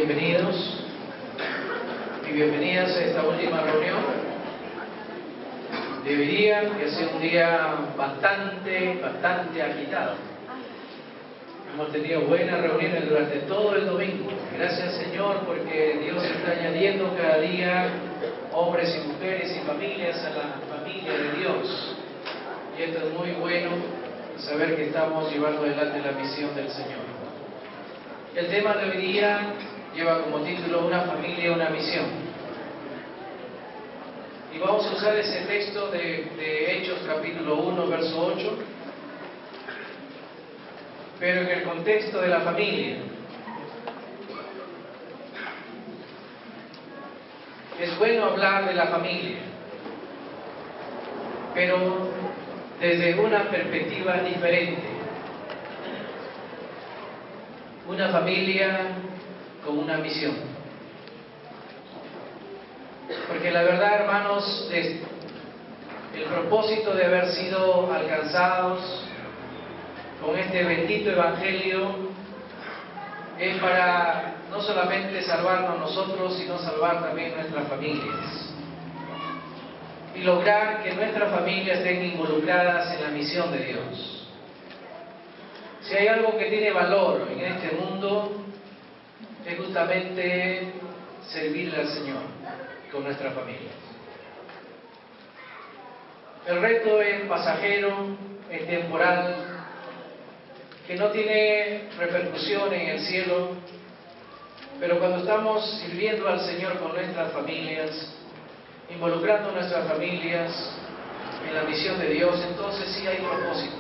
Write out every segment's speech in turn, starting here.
bienvenidos y bienvenidas a esta última reunión de hoy día, que ha sido un día bastante agitado. Hemos tenido buenas reuniones durante todo el domingo. Gracias, Señor, porque Dios está añadiendo cada día hombres y mujeres y familias a la familia de Dios. Y esto es muy bueno, saber que estamos llevando adelante la misión del Señor. El tema de hoy día lleva como título Una familia, una misión. Y vamos a usar ese texto de Hechos capítulo 1, verso 8, pero en el contexto de la familia. Es bueno hablar de la familia, pero desde una perspectiva diferente. Una familia con una misión. Porque la verdad, hermanos, el propósito de haber sido alcanzados con este bendito evangelio es para no solamente salvarnos nosotros, sino salvar también nuestras familias. Y lograr que nuestras familias estén involucradas en la misión de Dios. Si hay algo que tiene valor en este mundo, es justamente servirle al Señor con nuestras familias. El reto es pasajero, es temporal, que no tiene repercusión en el cielo, pero cuando estamos sirviendo al Señor con nuestras familias, involucrando a nuestras familias en la misión de Dios, entonces sí hay propósito.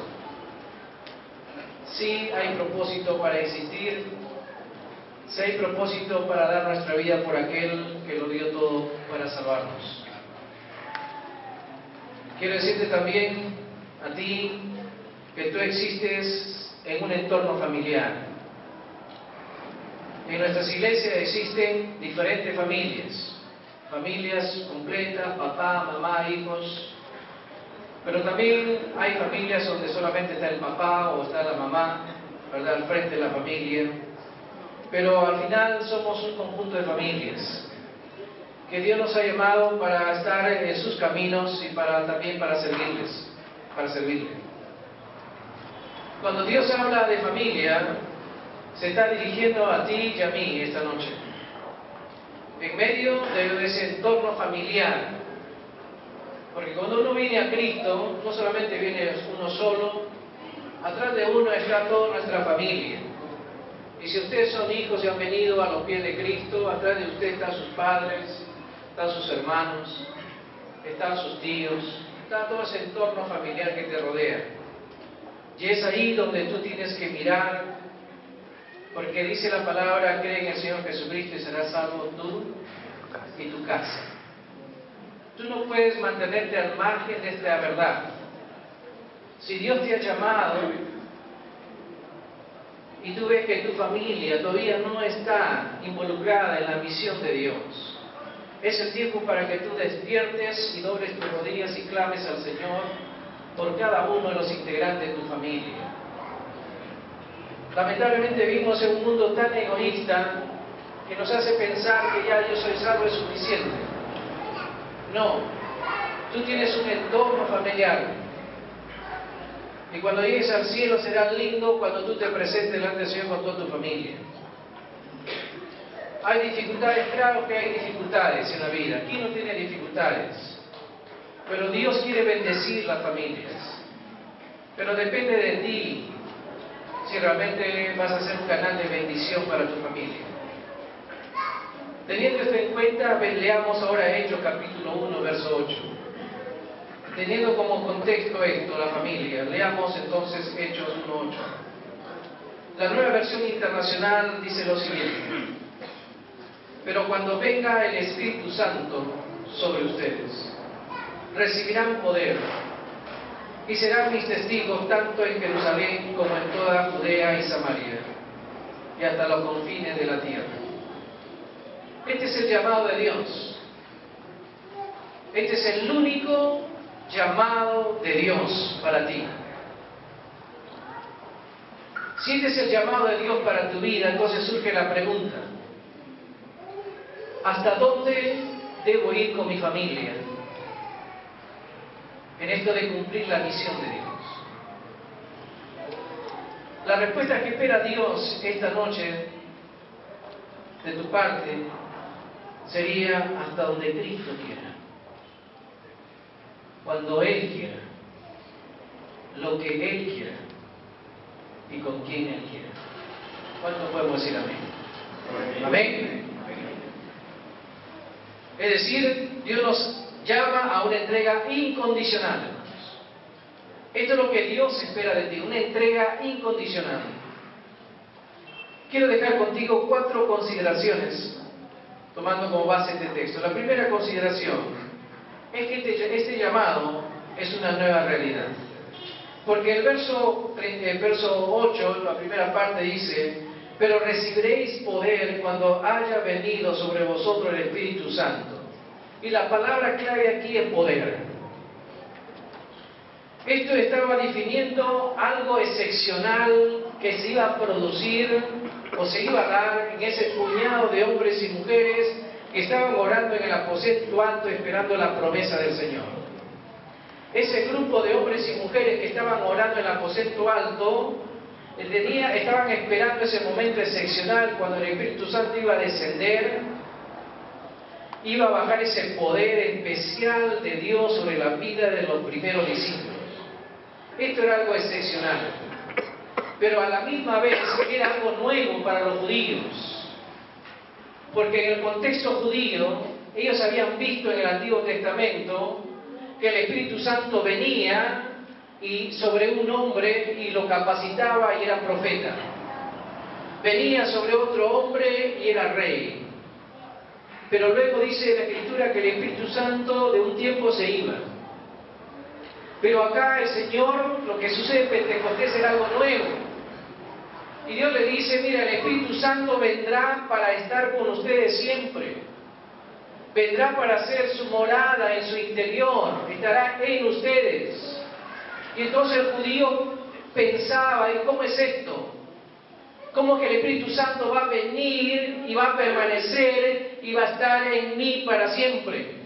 Sí hay propósito para existir, sí hay propósito para dar nuestra vida por aquel que lo dio todo para salvarnos. Quiero decirte también a ti que tú existes en un entorno familiar. En nuestras iglesias existen diferentes familias completas, papá, mamá, hijos. Pero también hay familias donde solamente está el papá o está la mamá, ¿verdad?, al frente de la familia. Pero al final somos un conjunto de familias que Dios nos ha llamado para estar en sus caminos y también para servirle. Cuando Dios habla de familia, se está dirigiendo a ti y a mí esta noche. En medio de ese entorno familiar. Porque cuando uno viene a Cristo, no solamente viene uno solo, atrás de uno está toda nuestra familia. Y si ustedes son hijos y han venido a los pies de Cristo, atrás de usted están sus padres, están sus hermanos, están sus tíos, está todo ese entorno familiar que te rodea. Y es ahí donde tú tienes que mirar, porque dice la palabra, cree en el Señor Jesucristo y serás salvo tú y tu casa. Tú no puedes mantenerte al margen de esta verdad. Si Dios te ha llamado y tú ves que tu familia todavía no está involucrada en la misión de Dios, es el tiempo para que tú despiertes y dobles tus rodillas y clames al Señor por cada uno de los integrantes de tu familia. Lamentablemente vivimos en un mundo tan egoísta que nos hace pensar que ya yo soy salvo es suficiente. No, tú tienes un entorno familiar y cuando llegues al cielo será lindo cuando tú te presentes delante del Señor con toda tu familia. ¿Hay dificultades? Claro que hay dificultades en la vida. ¿Quién no tiene dificultades? Pero Dios quiere bendecir las familias. Pero depende de ti si realmente vas a ser un canal de bendición para tu familia. Teniendo esto en cuenta, leamos ahora Hechos capítulo 1, verso 8. Teniendo como contexto esto, la familia, leamos entonces Hechos 1, 8. La Nueva Versión Internacional dice lo siguiente: pero cuando venga el Espíritu Santo sobre ustedes, recibirán poder y serán mis testigos tanto en Jerusalén como en toda Judea y Samaria y hasta los confines de la tierra. Este es el llamado de Dios. Este es el único llamado de Dios para ti. Si este es el llamado de Dios para tu vida, entonces surge la pregunta: ¿Hasta dónde debo ir con mi familia en esto de cumplir la misión de Dios? La respuesta que espera Dios esta noche de tu parte sería hasta donde Cristo quiera, cuando Él quiera, lo que Él quiera y con quien Él quiera. ¿Cuánto podemos decir amén? Amén. Es decir, Dios nos llama a una entrega incondicional. Esto es lo que Dios espera de ti, una entrega incondicional. Quiero dejar contigo 4 consideraciones, tomando como base este texto. La primera consideración es que este llamado es una nueva realidad. Porque el verso 8, la primera parte dice: pero recibiréis poder cuando haya venido sobre vosotros el Espíritu Santo. Y la palabra clave aquí es poder. Esto estaba definiendo algo excepcional que se iba a producir o se iba a dar en ese puñado de hombres y mujeres que estaban orando en el aposento alto esperando la promesa del Señor. Ese grupo de hombres y mujeres que estaban orando en el aposento alto estaban esperando ese momento excepcional cuando el Espíritu Santo iba a descender, iba a bajar ese poder especial de Dios sobre la vida de los primeros discípulos. Esto era algo excepcional, pero a la misma vez era algo nuevo para los judíos, porque en el contexto judío ellos habían visto en el Antiguo Testamento que el Espíritu Santo venía y sobre un hombre y lo capacitaba y era profeta. Venía sobre otro hombre y era rey. Pero luego dice la Escritura que el Espíritu Santo de un tiempo se iba. Pero acá el Señor, lo que sucede en Pentecostés era algo nuevo. Y Dios le dice: mira, el Espíritu Santo vendrá para estar con ustedes siempre. Vendrá para hacer su morada en su interior, estará en ustedes. Y entonces el judío pensaba: ¿y cómo es esto? ¿Cómo que el Espíritu Santo va a venir y va a permanecer y va a estar en mí para siempre?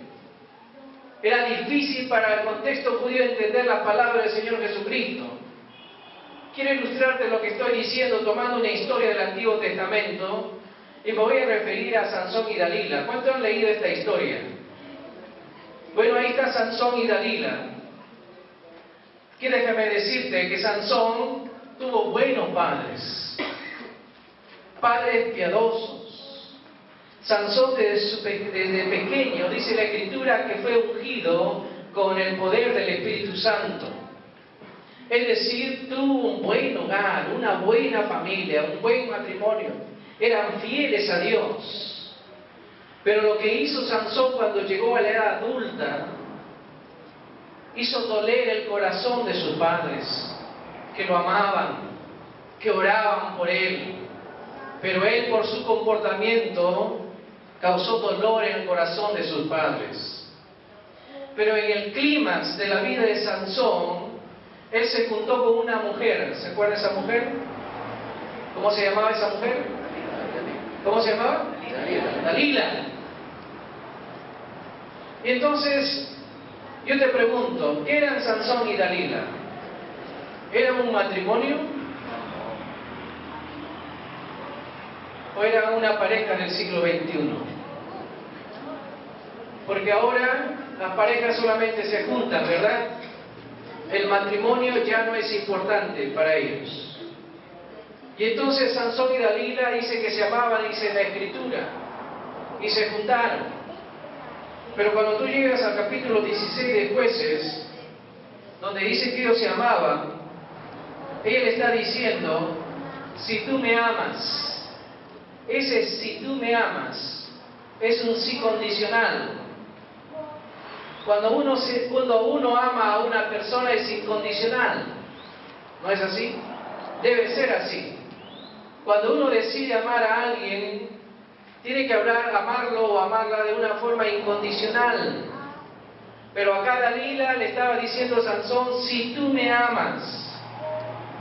Era difícil para el contexto judío entender la palabra del Señor Jesucristo. Quiero ilustrarte lo que estoy diciendo tomando una historia del Antiguo Testamento y me voy a referir a Sansón y Dalila. ¿Cuántos han leído esta historia? Bueno, ahí está Sansón y Dalila. Déjame decirte que Sansón tuvo buenos padres, padres piadosos. Sansón desde pequeño, dice la Escritura, que fue ungido con el poder del Espíritu Santo. Es decir, tuvo un buen hogar, una buena familia, un buen matrimonio. Eran fieles a Dios. Pero lo que hizo Sansón cuando llegó a la edad adulta, hizo doler el corazón de sus padres, que lo amaban, que oraban por él. Pero él, por su comportamiento, causó dolor en el corazón de sus padres. Pero en el clímax de la vida de Sansón, él se juntó con una mujer. ¿Se acuerda de esa mujer? ¿Cómo se llamaba esa mujer? ¿Cómo se llamaba? Dalila. Y entonces, yo te pregunto, ¿qué eran Sansón y Dalila? ¿Eran un matrimonio? ¿O eran una pareja del siglo XXI? Porque ahora las parejas solamente se juntan, ¿verdad? El matrimonio ya no es importante para ellos. Y entonces Sansón y Dalila dice que se amaban, dice la Escritura, y se juntaron. Pero cuando tú llegas al capítulo 16 de Jueces, donde dice que ellos se amaban, ella le está diciendo: si tú me amas. Ese "si tú me amas" es un sí condicional. Cuando uno ama a una persona es incondicional. ¿No es así? Debe ser así. Cuando uno decide amar a alguien, tiene que amarlo o amarla de una forma incondicional. Pero acá Dalila le estaba diciendo a Sansón: si tú me amas,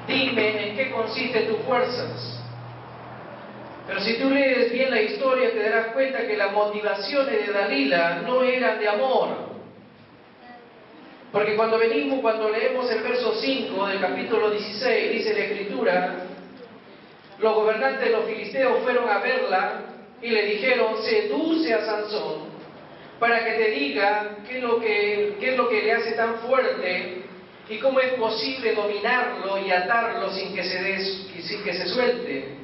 dime en qué consisten tus fuerzas. Pero si tú lees bien la historia, te darás cuenta que las motivaciones de Dalila no eran de amor. Porque cuando leemos el verso 5 del capítulo 16, dice la Escritura, los gobernantes de los filisteos fueron a verla y le dijeron: seduce a Sansón para que te diga qué es lo que le hace tan fuerte y cómo es posible dominarlo y atarlo sin que se suelte.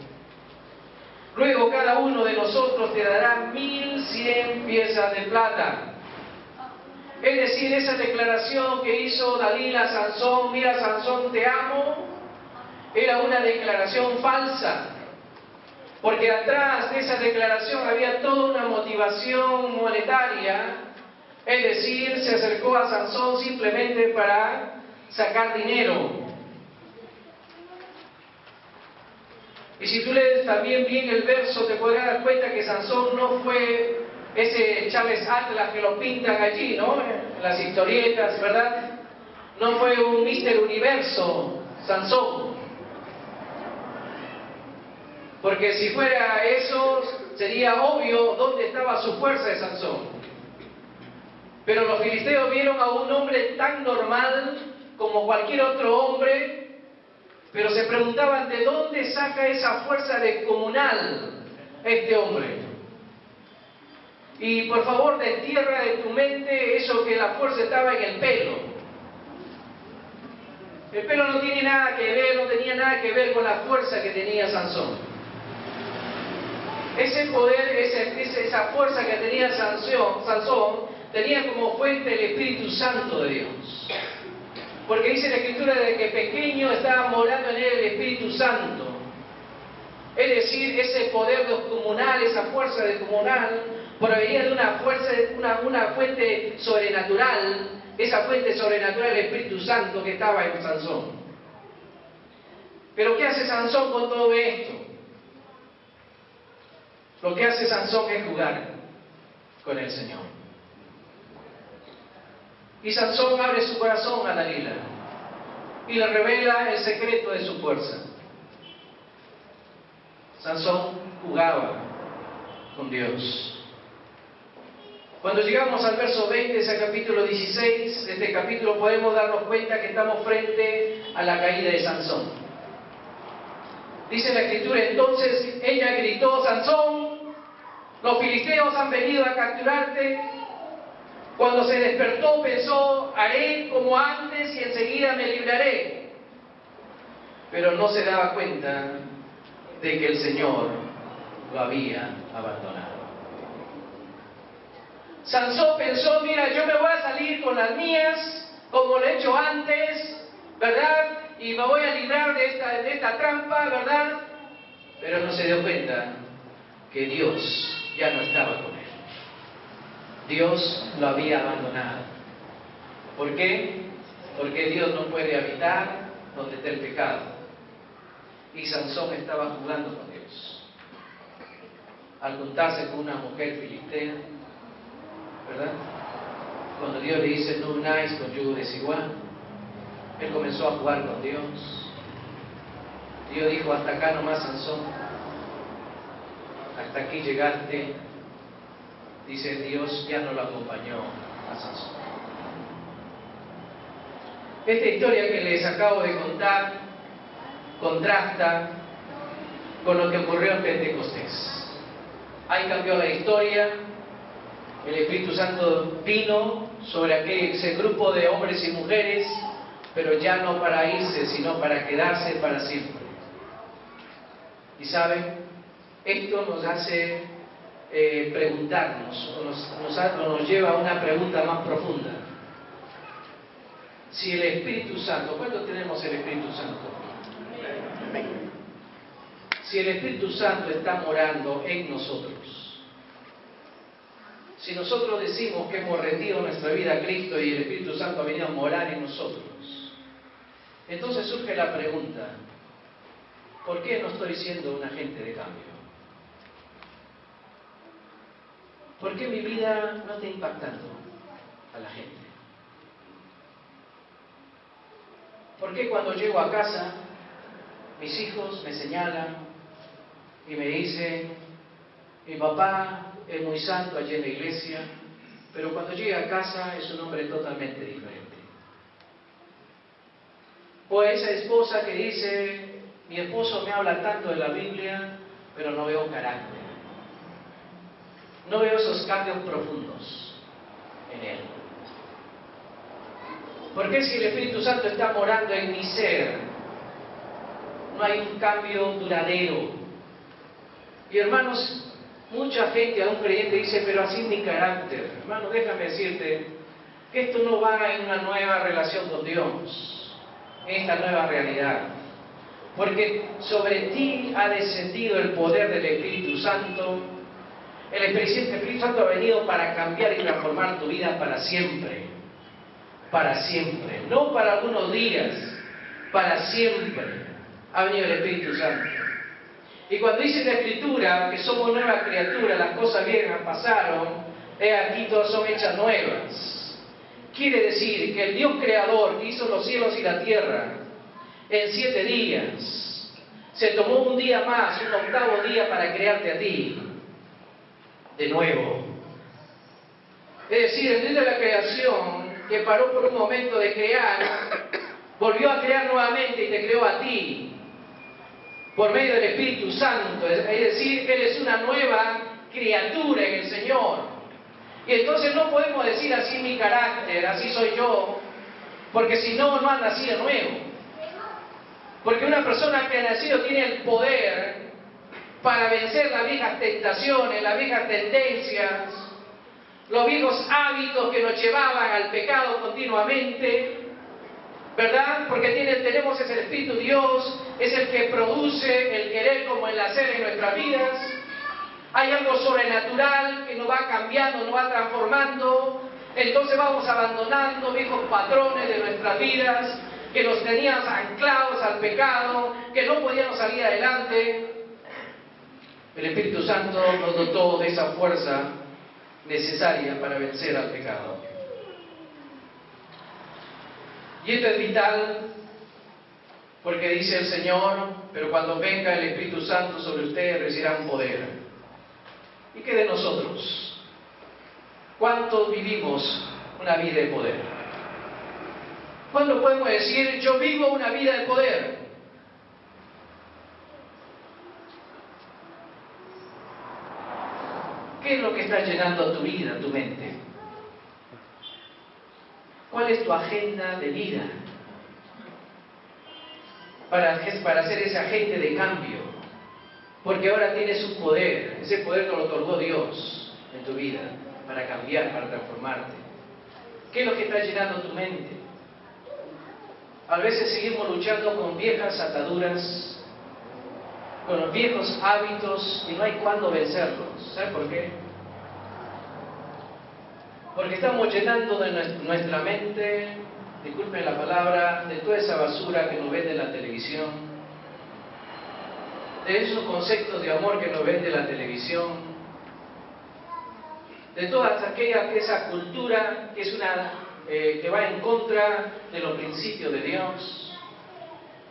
Luego cada uno de nosotros te dará 1100 piezas de plata. Es decir, esa declaración que hizo Dalila a Sansón: mira, Sansón, te amo, era una declaración falsa. Porque atrás de esa declaración había toda una motivación monetaria. Es decir, se acercó a Sansón simplemente para sacar dinero. Y si tú lees también bien el verso, te podrás dar cuenta que Sansón no fue ese Chávez Atlas que lo pintan allí, ¿no? En las historietas, ¿verdad? No fue un Mister Universo, Sansón. Porque si fuera eso, sería obvio dónde estaba su fuerza de Sansón. Pero los filisteos vieron a un hombre tan normal como cualquier otro hombre, pero se preguntaban: ¿de dónde saca esa fuerza descomunal este hombre? Y por favor, destierra de tu mente eso que la fuerza estaba en el pelo. El pelo no tiene nada que ver, no tenía nada que ver con la fuerza que tenía Sansón. Ese poder, esa fuerza que tenía Sansón, tenía como fuente el Espíritu Santo de Dios. Porque dice la Escritura de que pequeño estaba morando en él el Espíritu Santo. Es decir, ese poder descomunal, esa fuerza descomunal, provenía de una fuerza, una fuente sobrenatural, esa fuente sobrenatural del Espíritu Santo que estaba en Sansón. Pero ¿qué hace Sansón con todo esto? Lo que hace Sansón es jugar con el Señor. Y Sansón abre su corazón a Dalila y le revela el secreto de su fuerza. Sansón jugaba con Dios. Cuando llegamos al verso 20 de ese capítulo 16, de este capítulo, podemos darnos cuenta que estamos frente a la caída de Sansón. Dice la Escritura: entonces ella gritó: Sansón, los filisteos han venido a capturarte. Cuando se despertó pensó: haré como antes y enseguida me libraré. Pero no se daba cuenta de que el Señor lo había abandonado. Sansón pensó: mira, yo me voy a salir con las mías, como lo he hecho antes, ¿verdad? Y me voy a librar de esta trampa, ¿verdad? Pero no se dio cuenta que Dios ya no estaba con él. Dios lo había abandonado. ¿Por qué? Porque Dios no puede habitar donde está el pecado. Y Sansón estaba jugando con Dios. Al juntarse con una mujer filistea, ¿verdad? Cuando Dios le dice: no unáis con yugo desigual, él comenzó a jugar con Dios. Dios dijo: hasta acá nomás, Sansón, hasta aquí llegaste. Dice Dios, ya no lo acompañó a Sansón. Esta historia que les acabo de contar contrasta con lo que ocurrió en Pentecostés. Ahí cambió la historia. El Espíritu Santo vino sobre ese grupo de hombres y mujeres, pero ya no para irse, sino para quedarse para siempre. Y saben, esto nos hace preguntarnos, o nos lleva a una pregunta más profunda. Si el Espíritu Santo, ¿cuánto tenemos el Espíritu Santo? Si el Espíritu Santo está morando en nosotros, si nosotros decimos que hemos rendido nuestra vida a Cristo y el Espíritu Santo ha venido a morar en nosotros, entonces surge la pregunta: ¿por qué no estoy siendo un agente de cambio? ¿Por qué mi vida no está impactando a la gente? ¿Por qué cuando llego a casa mis hijos me señalan? y me dice, mi papá es muy santo allí en la iglesia, pero cuando llega a casa es un hombre totalmente diferente. O esa esposa que dice, mi esposo me habla tanto de la Biblia, pero no veo carácter. No veo esos cambios profundos en él. ¿Por qué si el Espíritu Santo está morando en mi ser, no hay un cambio duradero? Y hermanos, mucha gente, aún creyente, dice, pero así es mi carácter. Hermano, déjame decirte que esto no va en una nueva relación con Dios, en esta nueva realidad. Porque sobre ti ha descendido el poder del Espíritu Santo. El Espíritu Santo ha venido para cambiar y transformar tu vida para siempre. Para siempre. No para algunos días, para siempre ha venido el Espíritu Santo. Y cuando dice la Escritura que somos nueva criatura, las cosas viejas pasaron, aquí todas son hechas nuevas. Quiere decir que el Dios creador que hizo los cielos y la tierra en 7 días, se tomó un día más, un 8º día para crearte a ti de nuevo. Es decir, el Dios de la creación, que paró por un momento de crear, volvió a crear nuevamente y te creó a ti por medio del Espíritu Santo. Es decir, Él es una nueva criatura en el Señor. Y entonces no podemos decir así mi carácter, así soy yo, porque si no, no han nacido nuevo. Porque una persona que ha nacido tiene el poder para vencer las viejas tentaciones, las viejas tendencias, los viejos hábitos que nos llevaban al pecado continuamente, ¿verdad? Porque tenemos ese Espíritu Dios, es el que produce el querer como el hacer en nuestras vidas. Hay algo sobrenatural que nos va cambiando, nos va transformando. Entonces vamos abandonando viejos patrones de nuestras vidas que nos tenían anclados al pecado, que no podíamos salir adelante. El Espíritu Santo nos dotó de esa fuerza necesaria para vencer al pecado. Y esto es vital porque dice el Señor, pero cuando venga el Espíritu Santo sobre ustedes recibirán poder. ¿Y qué de nosotros? ¿Cuántos vivimos una vida de poder? ¿Cuándo podemos decir, yo vivo una vida de poder? ¿Qué es lo que está llenando tu vida, tu mente? ¿Cuál es tu agenda de vida? Para ser ese agente de cambio. Porque ahora tienes un poder. Ese poder te lo otorgó Dios en tu vida. Para cambiar, para transformarte. ¿Qué es lo que está llenando tu mente? A veces seguimos luchando con viejas ataduras, con los viejos hábitos y no hay cuándo vencerlos. ¿Sabe por qué? Porque estamos llenando de nuestra mente, disculpen la palabra, de toda esa basura que nos vende la televisión, de esos conceptos de amor que nos vende la televisión, de toda esa cultura que es que va en contra de los principios de Dios.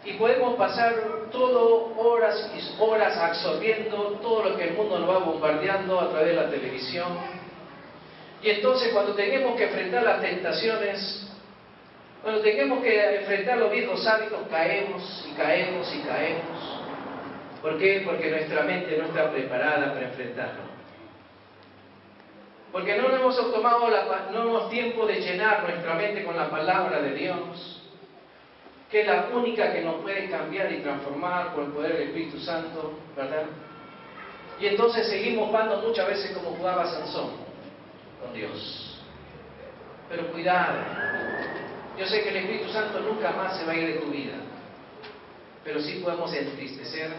Y podemos pasar horas y horas absorbiendo todo lo que el mundo nos va bombardeando a través de la televisión. Y entonces cuando tenemos que enfrentar las tentaciones, cuando tenemos que enfrentar los viejos hábitos, caemos y caemos y caemos. ¿Por qué? Porque nuestra mente no está preparada para enfrentarlo. Porque no hemos tiempo de llenar nuestra mente con la palabra de Dios, que es la única que nos puede cambiar y transformar por el poder del Espíritu Santo, ¿verdad? Y entonces seguimos jugando muchas veces como jugaba Sansón con Dios. Pero cuidado, yo sé que el Espíritu Santo nunca más se va a ir de tu vida, pero sí podemos entristecer,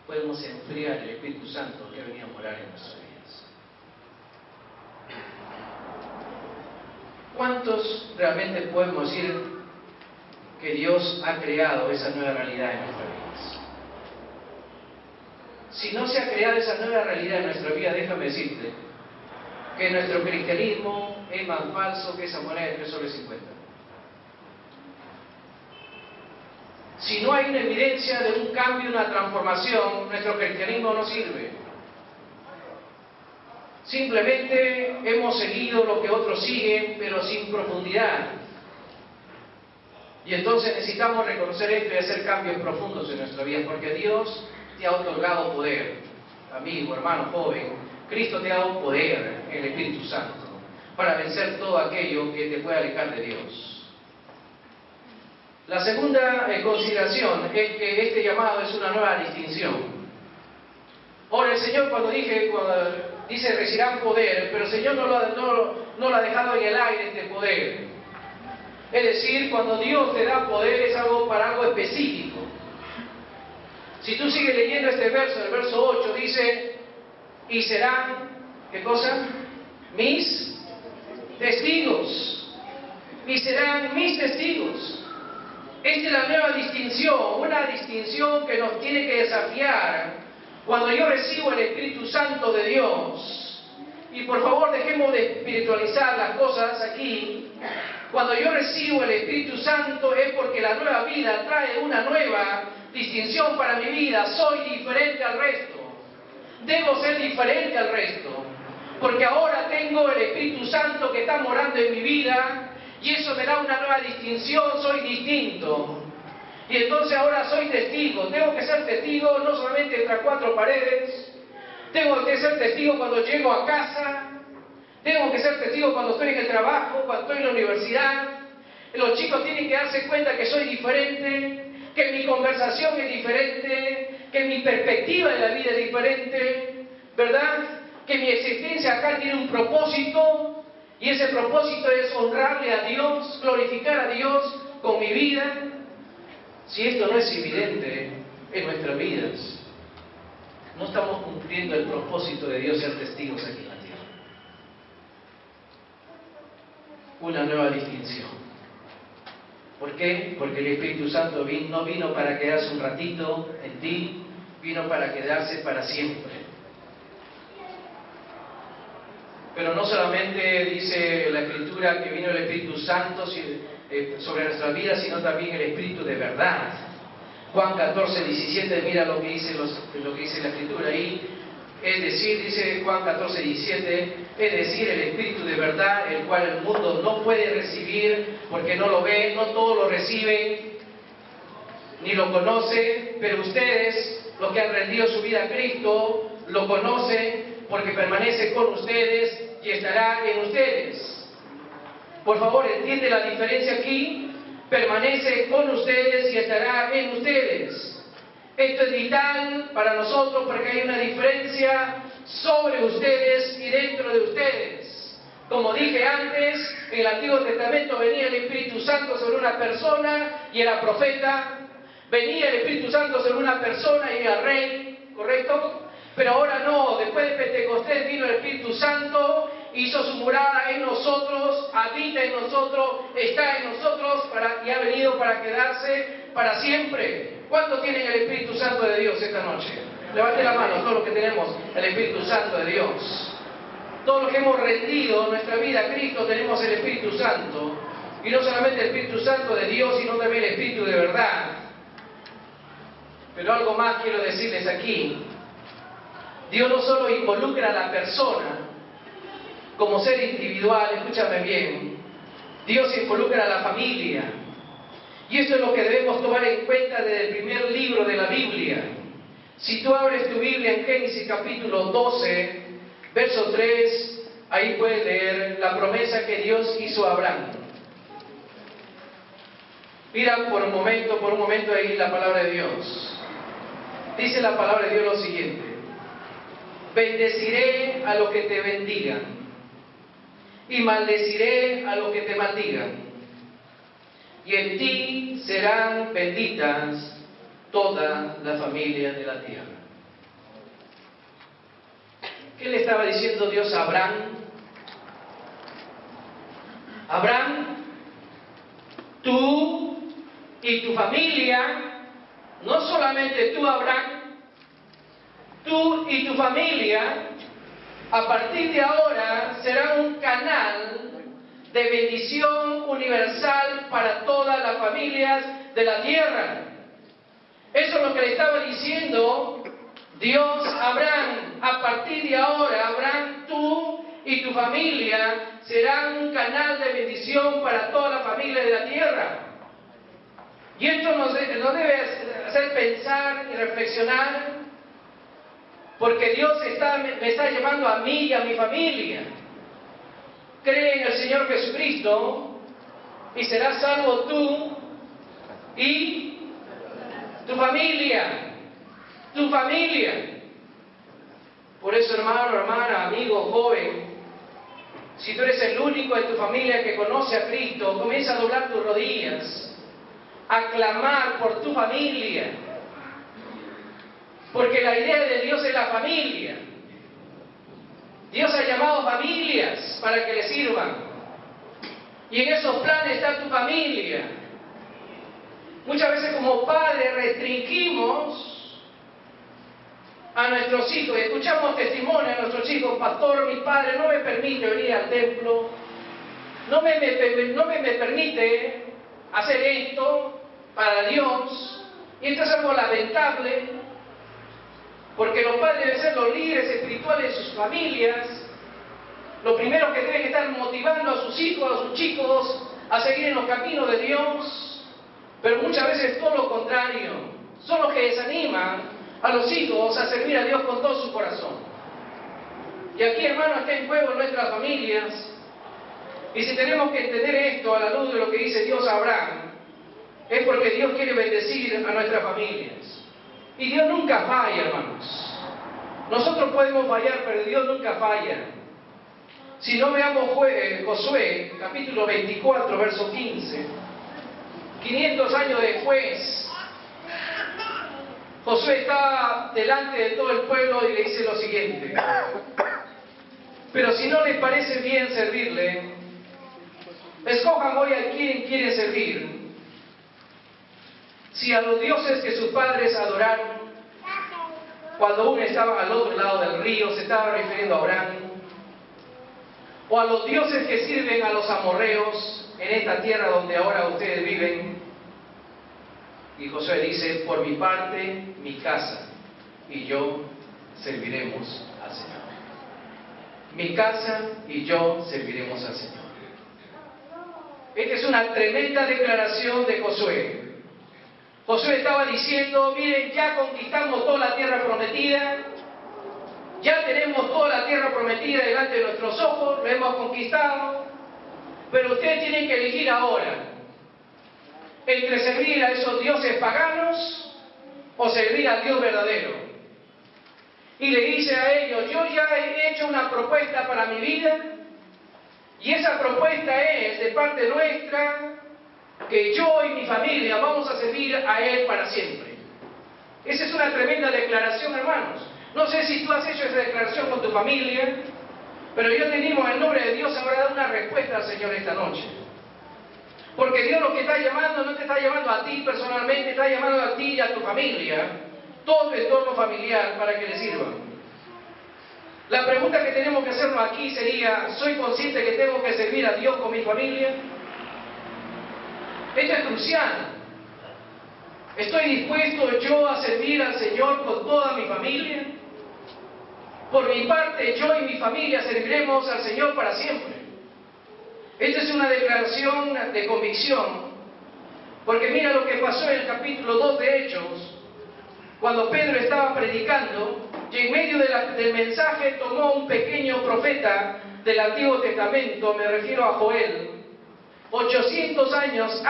podemos enfriar el Espíritu Santo que ha venido a morar en nuestras vidas. ¿Cuántos realmente podemos decir que Dios ha creado esa nueva realidad en nuestras vidas? Si no se ha creado esa nueva realidad en nuestra vida, déjame decirte que nuestro cristianismo es más falso que esa moneda de 3,50 soles. Si no hay una evidencia de un cambio, una transformación, nuestro cristianismo no sirve. Simplemente hemos seguido lo que otros siguen, pero sin profundidad. Y entonces necesitamos reconocer esto y hacer cambios profundos en nuestra vida, porque Dios te ha otorgado poder. Amigo, hermano, joven, Cristo te ha dado poder, el Espíritu Santo, para vencer todo aquello que te pueda alejar de Dios. La segunda consideración es que este llamado es una nueva distinción. Ahora, el Señor cuando dice recibirán poder, pero el Señor no lo ha dejado en el aire este poder. Es decir, cuando Dios te da poder es algo para algo específico. Si tú sigues leyendo este verso, el verso 8 dice, y serán, ¿qué cosa? Mis testigos. Y serán mis testigos. Esta es la nueva distinción, una distinción que nos tiene que desafiar cuando yo recibo el Espíritu Santo de Dios. Y por favor dejemos de espiritualizar las cosas aquí. Cuando yo recibo el Espíritu Santo es porque la nueva vida trae una nueva distinción para mi vida. Soy diferente al resto. Debo ser diferente al resto. Porque ahora tengo el Espíritu Santo que está morando en mi vida y eso me da una nueva distinción. Soy distinto. Y entonces ahora soy testigo. Tengo que ser testigo no solamente entre cuatro paredes. Tengo que ser testigo cuando llego a casa. Tengo que ser testigo cuando estoy en el trabajo, cuando estoy en la universidad. Los chicos tienen que darse cuenta que soy diferente, que mi conversación es diferente, que mi perspectiva de la vida es diferente, ¿verdad? Que mi existencia acá tiene un propósito, y ese propósito es honrarle a Dios, glorificar a Dios con mi vida. Si esto no es evidente en nuestras vidas, no estamos cumpliendo el propósito de Dios, ser testigos aquí en la tierra. Una nueva distinción. ¿Por qué? Porque el Espíritu Santo no vino para quedarse un ratito en ti, vino para quedarse para siempre. Pero no solamente dice la Escritura que vino el Espíritu Santo sobre nuestras vidas, sino también el Espíritu de verdad. Juan 14, 17, mira lo que dice la Escritura ahí. Es decir, dice Juan 14, 17, es decir, el Espíritu de verdad, el cual el mundo no puede recibir porque no lo ve, no todos lo reciben, ni lo conocen, pero ustedes, los que han rendido su vida a Cristo, lo conocen porque permanece con ustedes y estará en ustedes. Por favor, ¿entiende la diferencia aquí? Permanece con ustedes y estará en ustedes. Esto es vital para nosotros porque hay una diferencia sobre ustedes y dentro de ustedes. Como dije antes, en el Antiguo Testamento venía el Espíritu Santo sobre una persona y era profeta. Venía el Espíritu Santo sobre una persona y era rey, ¿correcto? Pero ahora no, después de Pentecostés vino el Espíritu Santo, hizo su morada en nosotros, habita en nosotros, está en nosotros y ha venido para quedarse para siempre. ¿Cuántos tienen el Espíritu Santo de Dios esta noche? Levante la mano, todos los que tenemos el Espíritu Santo de Dios. Todos los que hemos rendido nuestra vida a Cristo tenemos el Espíritu Santo. Y no solamente el Espíritu Santo de Dios, sino también el Espíritu de verdad. Pero algo más quiero decirles aquí. Dios no solo involucra a la persona como ser individual, escúchame bien. Dios involucra a la familia. Y esto es lo que debemos tomar en cuenta desde el primer libro de la Biblia. Si tú abres tu Biblia en Génesis capítulo 12, verso 3, ahí puedes leer la promesa que Dios hizo a Abraham. Mira por un momento ahí la palabra de Dios. Dice la palabra de Dios lo siguiente: bendeciré a los que te bendigan y maldeciré a los que te maldigan. Y en ti serán benditas todas las familias de la tierra. ¿Qué le estaba diciendo Dios a Abraham? Abraham, tú y tu familia, no solamente tú, Abraham, tú y tu familia, a partir de ahora serán un canal de bendición universal para todas las familias de la tierra. Eso es lo que le estaba diciendo Dios a Abraham. A partir de ahora, Abraham, tú y tu familia serán un canal de bendición para toda la familia de la tierra. Y esto nos debe hacer pensar y reflexionar, porque Dios me está llamando a mí y a mi familia. Cree en el Señor Jesucristo y serás salvo tú y tu familia. Tu familia. Por eso, hermano, hermana, amigo, joven, si tú eres el único de tu familia que conoce a Cristo, comienza a doblar tus rodillas, a clamar por tu familia. Porque la idea de Dios es la familia. Dios ha llamado familias para que le sirvan. Y en esos planes está tu familia. Muchas veces como padres restringimos a nuestros hijos, escuchamos testimonios de nuestros hijos: pastor, mi padre no me permite venir al templo, no me permite hacer esto para Dios. Y esto es algo lamentable, porque los padres deben ser los líderes espirituales de sus familias, los primeros que deben estar motivando a sus hijos, a sus chicos, a seguir en los caminos de Dios. Pero muchas veces todo lo contrario, son los que desaniman a los hijos a servir a Dios con todo su corazón. Y aquí, hermano, está en juego nuestras familias. Y si tenemos que entender esto a la luz de lo que dice Dios a Abraham, es porque Dios quiere bendecir a nuestras familias. Y Dios nunca falla, hermanos. Nosotros podemos fallar, pero Dios nunca falla. Si no, veamos Josué, capítulo 24, verso 15. 500 años después, Josué está delante de todo el pueblo y le dice lo siguiente: pero si no les parece bien servirle, escojan hoy a quién quieren servir. Si a los dioses que sus padres adoraron cuando aún estaban al otro lado del río, se estaba refiriendo a Abraham, o a los dioses que sirven a los amorreos en esta tierra donde ahora ustedes viven. Y Josué dice: por mi parte, mi casa y yo serviremos al Señor. Mi casa y yo serviremos al Señor. Esta es una tremenda declaración de Josué. Josué estaba diciendo: miren, ya conquistamos toda la tierra prometida, ya tenemos toda la tierra prometida delante de nuestros ojos, lo hemos conquistado, pero ustedes tienen que elegir ahora entre servir a esos dioses paganos o servir al Dios verdadero. Y le dice a ellos: yo ya he hecho una propuesta para mi vida, y esa propuesta es de parte nuestra, que yo y mi familia vamos a servir a Él para siempre. Esa es una tremenda declaración, hermanos. No sé si tú has hecho esa declaración con tu familia, pero yo te animo en el nombre de Dios ahora a dar una respuesta al Señor esta noche. Porque Dios lo que está llamando, no te está llamando a ti personalmente, está llamando a ti y a tu familia, todo tu entorno familiar, para que le sirvan. La pregunta que tenemos que hacernos aquí sería: ¿soy consciente que tengo que servir a Dios con mi familia? Esto es crucial. ¿Estoy dispuesto yo a servir al Señor con toda mi familia? Por mi parte, yo y mi familia serviremos al Señor para siempre. Esta es una declaración de convicción, porque mira lo que pasó en el capítulo 2 de Hechos, cuando Pedro estaba predicando, y en medio del mensaje tomó un pequeño profeta del Antiguo Testamento, me refiero a Joel. 800 años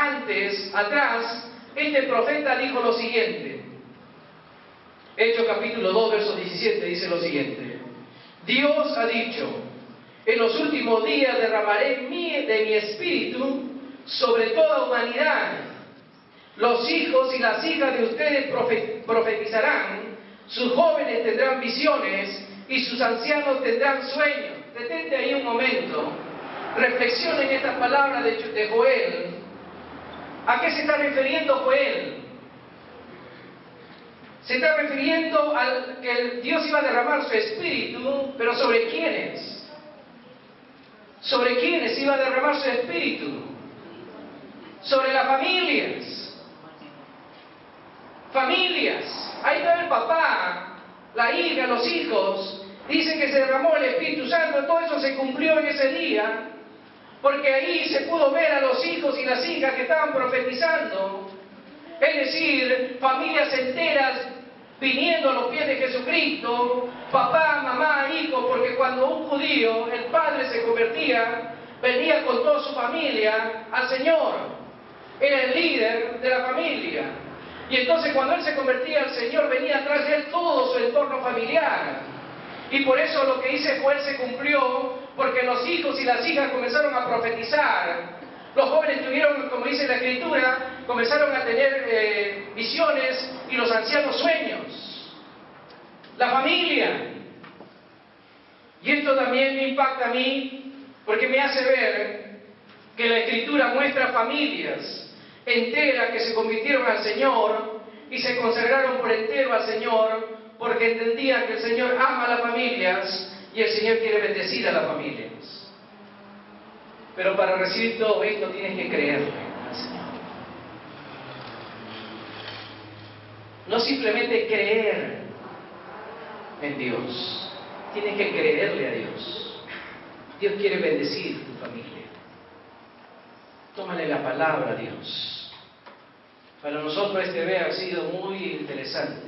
atrás, este profeta dijo lo siguiente. Hechos capítulo 2, verso 17, dice lo siguiente: Dios ha dicho: en los últimos días derramaré de mi espíritu sobre toda humanidad. Los hijos y las hijas de ustedes profetizarán, sus jóvenes tendrán visiones y sus ancianos tendrán sueños. Detente ahí un momento. Reflexiona en estas palabras de Joel. ¿A qué se está refiriendo Joel? Se está refiriendo a que Dios iba a derramar su espíritu, pero ¿sobre quiénes? ¿Sobre quiénes iba a derramar su espíritu? Sobre las familias. familias. Ahí está el papá, la hija, los hijos. Dice que se derramó el Espíritu Santo, todo eso se cumplió en ese día, porque ahí se pudo ver a los hijos y las hijas que estaban profetizando. Es decir, familias enteras viniendo a los pies de Jesucristo, papá, mamá, hijo, porque cuando un judío, el padre se convertía, venía con toda su familia al Señor. Era el líder de la familia. Y entonces cuando él se convertía al Señor, venía atrás de él todo su entorno familiar. Y por eso lo que dice Joel se cumplió, porque los hijos y las hijas comenzaron a profetizar. Los jóvenes tuvieron, como dice la Escritura, comenzaron a tener visiones y los ancianos sueños. La familia. Y esto también me impacta a mí, porque me hace ver que la Escritura muestra familias enteras que se convirtieron al Señor y se consagraron por entero al Señor, porque entendían que el Señor ama a las familias y el Señor quiere bendecir a las familias. Pero para recibir todo esto tienes que creerle al Señor. No simplemente creer en Dios, tienes que creerle a Dios. Dios quiere bendecir tu familia. Tómale la palabra a Dios. Para nosotros este mes ha sido muy interesante,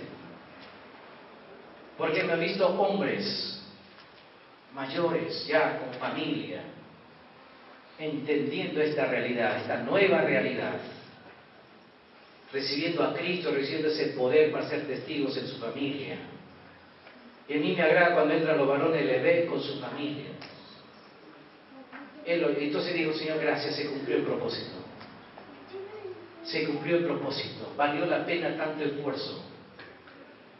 porque me he visto hombres mayores ya con familia, entendiendo esta realidad, esta nueva realidad, recibiendo a Cristo, recibiendo ese poder para ser testigos en su familia. Y a mí me agrada cuando entran los varones, le ven con su familia. Entonces digo, Señor, gracias, se cumplió el propósito. Se cumplió el propósito, valió la pena tanto esfuerzo,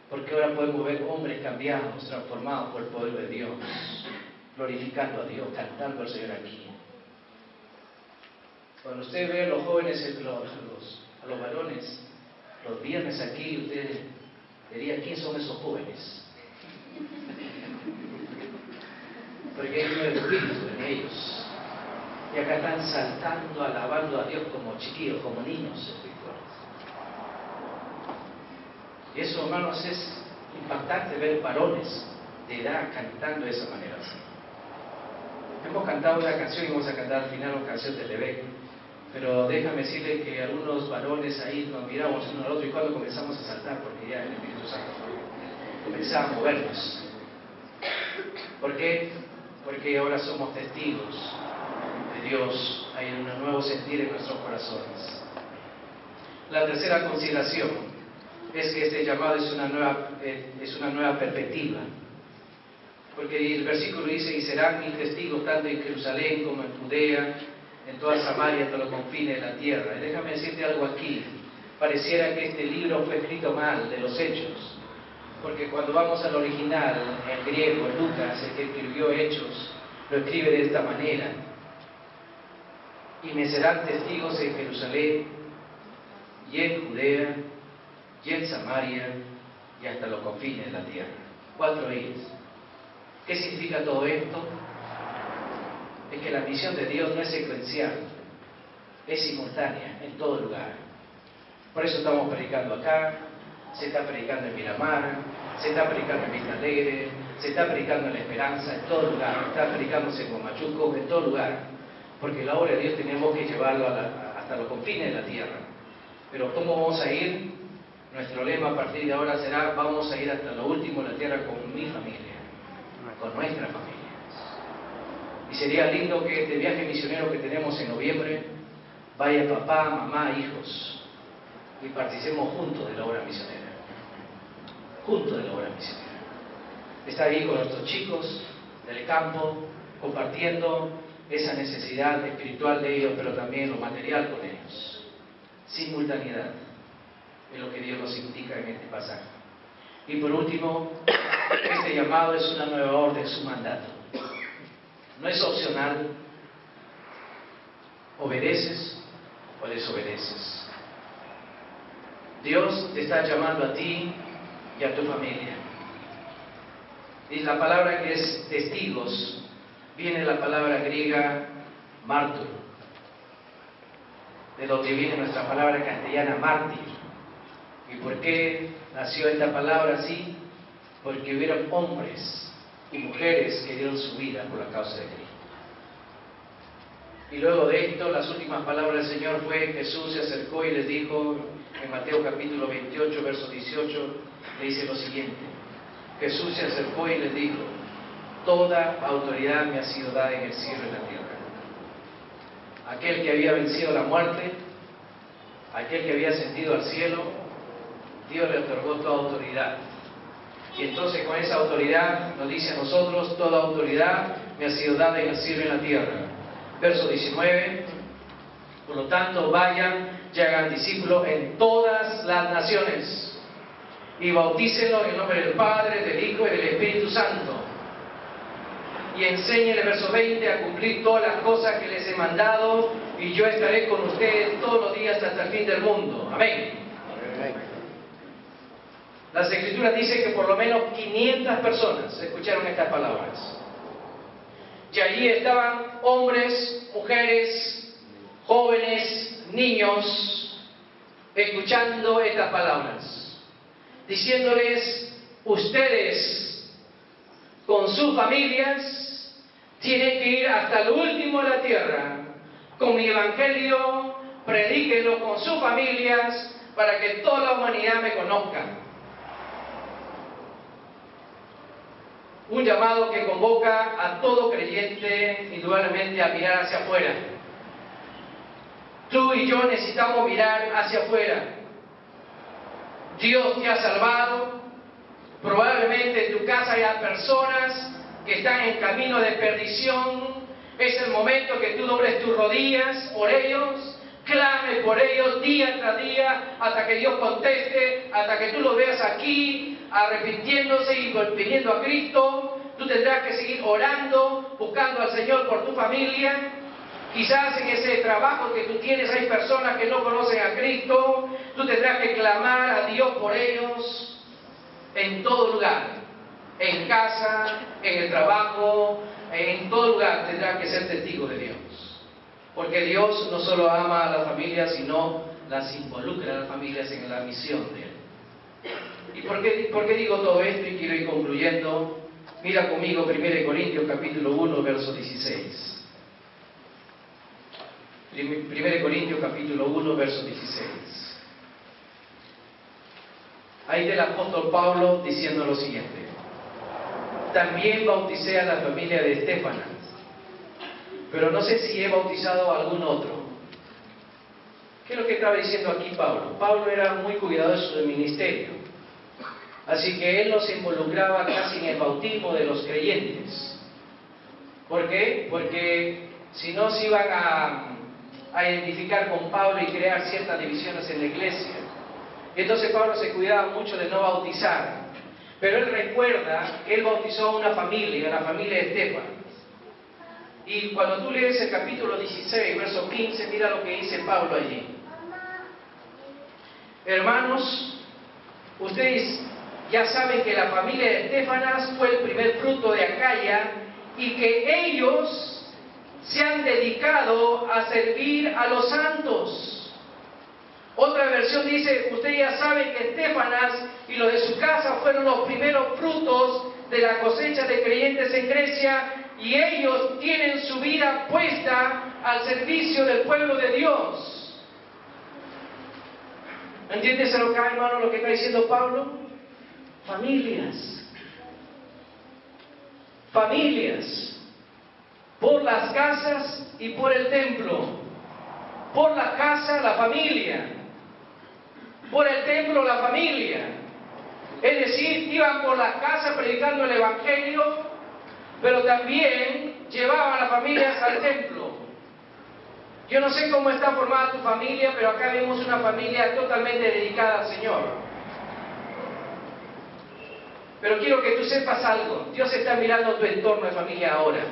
porque ahora podemos ver hombres cambiados, transformados por el poder de Dios, glorificando a Dios, cantando al Señor aquí. Cuando usted ve a los jóvenes, a los varones, los viernes aquí, usted diría, ¿quién son esos jóvenes? Porque hay un espíritu en ellos. Y acá están saltando, alabando a Dios como chiquillos, como niños espirituales. Y eso, hermanos, es impactante ver varones de edad cantando de esa manera. Hemos cantado una canción y vamos a cantar al final una canción de Levé. Pero déjame decirle que algunos varones ahí nos miramos uno al otro y cuando comenzamos a saltar, porque ya el Espíritu Santo comenzaba a movernos. ¿Por qué? Porque ahora somos testigos de Dios, hay un nuevo sentir en nuestros corazones. La tercera consideración es que este llamado es una nueva perspectiva, porque el versículo dice, y serán mis testigos tanto en Jerusalén como en Judea, en toda Samaria, hasta los confines de la tierra. Y déjame decirte algo aquí, pareciera que este libro fue escrito mal, de los Hechos, porque cuando vamos al original, en griego, Lucas, el que escribió Hechos, lo escribe de esta manera: y me serán testigos en Jerusalén, y en Judea, y en Samaria, y hasta los confines de la tierra. 4 ellos. ¿Qué significa todo esto? Es que la misión de Dios no es secuencial, es simultánea en todo lugar. Por eso estamos predicando acá, se está predicando en Miramar, se está predicando en Vista Alegre, se está predicando en La Esperanza, en todo lugar, está predicándose en Huamachuco, en todo lugar, porque la obra de Dios tenemos que llevarlo hasta los confines de la tierra. Pero ¿cómo vamos a ir? Nuestro lema a partir de ahora será: vamos a ir hasta lo último de la tierra con mi familia, con nuestra familia. Y sería lindo que este viaje misionero que tenemos en noviembre vaya papá, mamá, hijos, y participemos juntos de la obra misionera. Juntos de la obra misionera. Estar ahí con nuestros chicos del campo, compartiendo esa necesidad espiritual de ellos, pero también lo material con ellos. Simultaneidad es lo que Dios nos indica en este pasaje. Y por último, este llamado es una nueva orden, su mandato. No es opcional. Obedeces o desobedeces. Dios te está llamando a ti y a tu familia. Y la palabra que es testigos viene de la palabra griega mártir, de donde viene nuestra palabra castellana mártir. ¿Y por qué nació esta palabra así? Porque hubieron hombres y mujeres que dieron su vida por la causa de Cristo. Y luego de esto, las últimas palabras del Señor fue: Jesús se acercó y les dijo, en Mateo capítulo 28, verso 18, le dice lo siguiente: Jesús se acercó y les dijo: toda autoridad me ha sido dada en el cielo y en la tierra. Aquel que había vencido la muerte, aquel que había ascendido al cielo, Dios le otorgó toda autoridad. Y entonces con esa autoridad nos dice a nosotros: toda autoridad me ha sido dada en el cielo y en la tierra. Verso 19: por lo tanto vayan y hagan discípulos en todas las naciones y bautícenlos en el nombre del Padre, del Hijo y del Espíritu Santo, y enséñenle, verso 20, a cumplir todas las cosas que les he mandado, y yo estaré con ustedes todos los días hasta el fin del mundo. Amén. Las Escrituras dicen que por lo menos 500 personas escucharon estas palabras. Y allí estaban hombres, mujeres, jóvenes, niños, escuchando estas palabras, diciéndoles: ustedes con sus familias tienen que ir hasta lo último de la tierra con mi evangelio, predíquenlo con sus familias para que toda la humanidad me conozca. Un llamado que convoca a todo creyente indudablemente a mirar hacia afuera. Tú y yo necesitamos mirar hacia afuera. Dios te ha salvado. Probablemente en tu casa haya personas que están en camino de perdición. Es el momento que tú dobles tus rodillas por ellos, clame por ellos día tras día, hasta que Dios conteste, hasta que tú los veas aquí, arrepintiéndose y viniendo a Cristo. Tú tendrás que seguir orando, buscando al Señor por tu familia. Quizás en ese trabajo que tú tienes hay personas que no conocen a Cristo. Tú tendrás que clamar a Dios por ellos en todo lugar, en casa, en el trabajo, en todo lugar tendrás que ser testigo de Dios. Porque Dios no solo ama a las familias, sino las involucra a las familias en la misión de Él. ¿Y por qué digo todo esto? Y quiero ir concluyendo. Mira conmigo 1 Corintios capítulo 1, verso 16. 1 Corintios capítulo 1, verso 16. Ahí está el apóstol Pablo diciendo lo siguiente: también bauticé a la familia de Estéfanas, pero no sé si he bautizado a algún otro. ¿Qué es lo que estaba diciendo aquí Pablo? Pablo era muy cuidadoso del ministerio, así que él no se involucraba casi en el bautismo de los creyentes. ¿Por qué? Porque si no se iban a identificar con Pablo y crear ciertas divisiones en la iglesia. Entonces Pablo se cuidaba mucho de no bautizar. Pero él recuerda que él bautizó a una familia, a la familia de Estéfanas. Y cuando tú lees el capítulo 16, verso 15, mira lo que dice Pablo allí. Hermanos, ustedes ya saben que la familia de Estéfanas fue el primer fruto de Acaya y que ellos se han dedicado a servir a los santos. Otra versión dice: ustedes ya saben que Estéfanas y los de su casa fueron los primeros frutos de la cosecha de creyentes en Grecia, y ellos tienen su vida puesta al servicio del pueblo de Dios. ¿Entiendes acá, hermano, lo que está diciendo Pablo? Familias. Familias. Por las casas y por el templo. Por la casa, la familia. Por el templo, la familia. Es decir, iban por las casas predicando el Evangelio, pero también llevaban a las familias al templo. Yo no sé cómo está formada tu familia, pero acá vemos una familia totalmente dedicada al Señor. Pero quiero que tú sepas algo. Dios está mirando tu entorno de familia ahora.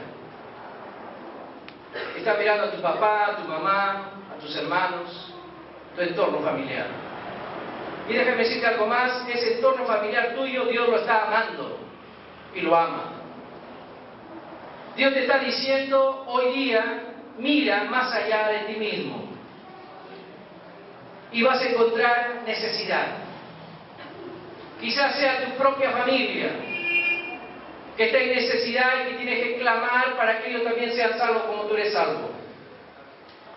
Está mirando a tu papá, a tu mamá, a tus hermanos, tu entorno familiar. Y déjame decirte algo más: ese entorno familiar tuyo, Dios lo está amando y lo ama. Dios te está diciendo hoy día: mira más allá de ti mismo y vas a encontrar necesidad. Quizás sea tu propia familia, que está en necesidad y que tienes que clamar para que ellos también sean salvos como tú eres salvo.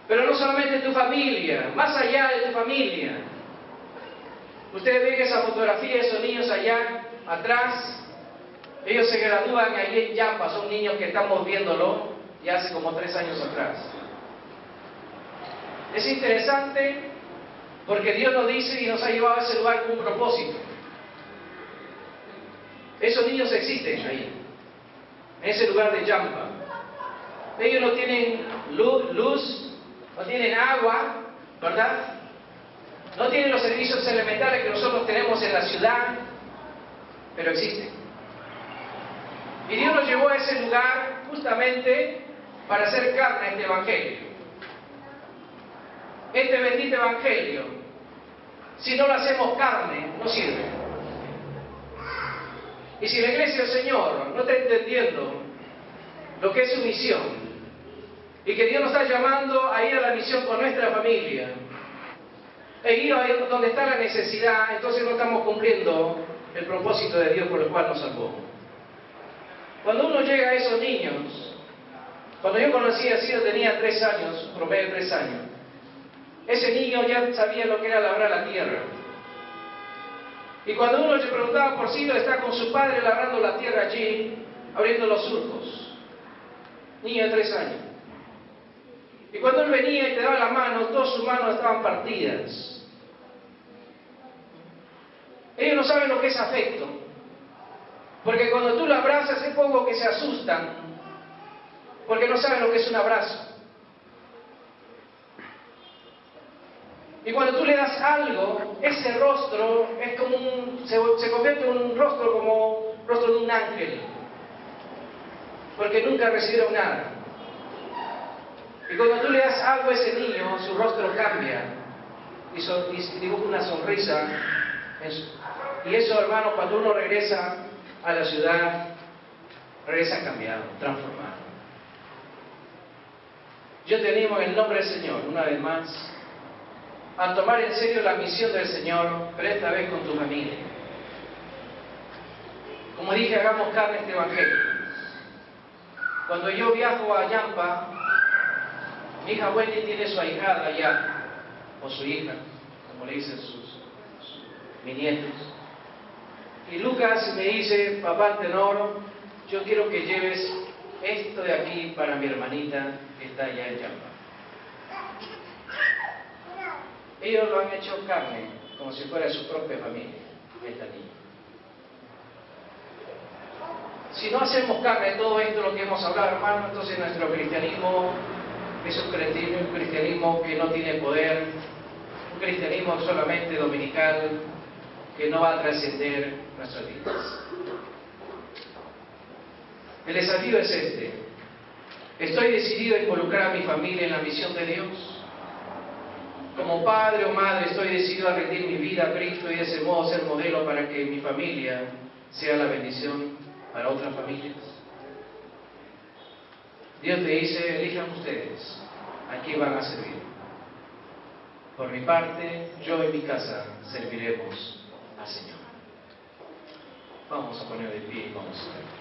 Pero no solamente tu familia, más allá de tu familia. Ustedes ven esa fotografía de esos niños allá atrás. Ellos se gradúan ahí en Yampa, son niños que estamos viéndolo ya hace como 3 años atrás. Es interesante porque Dios nos dice y nos ha llevado a ese lugar con un propósito. Esos niños existen ahí, en ese lugar de Yampa. Ellos no tienen luz, no tienen agua, ¿verdad? No tienen los servicios elementales que nosotros tenemos en la ciudad, pero existen. Y Dios nos llevó a ese lugar justamente para hacer carne a este evangelio. Este bendito evangelio, si no lo hacemos carne, no sirve. Y si la iglesia del Señor no está entendiendo lo que es su misión, y que Dios nos está llamando a ir a la misión con nuestra familia, e ir a donde está la necesidad, entonces no estamos cumpliendo el propósito de Dios por el cual nos salvó. Cuando uno llega a esos niños, cuando yo conocí a Ciro tenía 3 años, promedio de 3 años, ese niño ya sabía lo que era labrar la tierra. Y cuando uno le preguntaba por Ciro, está con su padre labrando la tierra allí, abriendo los surcos. Niño de 3 años. Y cuando él venía y te daba la mano, todas sus manos estaban partidas. Ellos no saben lo que es afecto. Porque cuando tú lo abrazas es poco que se asustan. Porque no saben lo que es un abrazo. Y cuando tú le das algo, ese rostro es como se convierte en un rostro como rostro de un ángel. Porque nunca recibieron nada. Y cuando tú le das algo a ese niño, su rostro cambia y dibuja una sonrisa. Y eso, hermano, cuando uno regresa a la ciudad, regresa cambiado, transformado. Yo te animo en el nombre del Señor, una vez más, a tomar en serio la misión del Señor, pero esta vez con tu familia. Como dije, hagamos carne este evangelio. Cuando yo viajo a Yampa, mi hija Wendy tiene su ahijada allá, o su hija, como le dicen mis nietos. Y Lucas me dice, papá Tenor, yo quiero que lleves esto de aquí para mi hermanita que está allá en Yampa. Ellos lo han hecho carne, como si fuera su propia familia, esta niña. Si no hacemos carne todo esto, lo que hemos hablado, hermano, entonces nuestro cristianismo es un cristianismo que no tiene poder, un cristianismo solamente dominical, que no va a trascender nuestras vidas. El desafío es este. ¿Estoy decidido a involucrar a mi familia en la misión de Dios? Como padre o madre estoy decidido a rendir mi vida a Cristo y de ese modo ser modelo para que mi familia sea la bendición para otras familias. Dios te dice, elijan ustedes a quién van a servir. Por mi parte, yo y mi casa serviremos al Señor. Vamos a poner de pie y vamos a ver.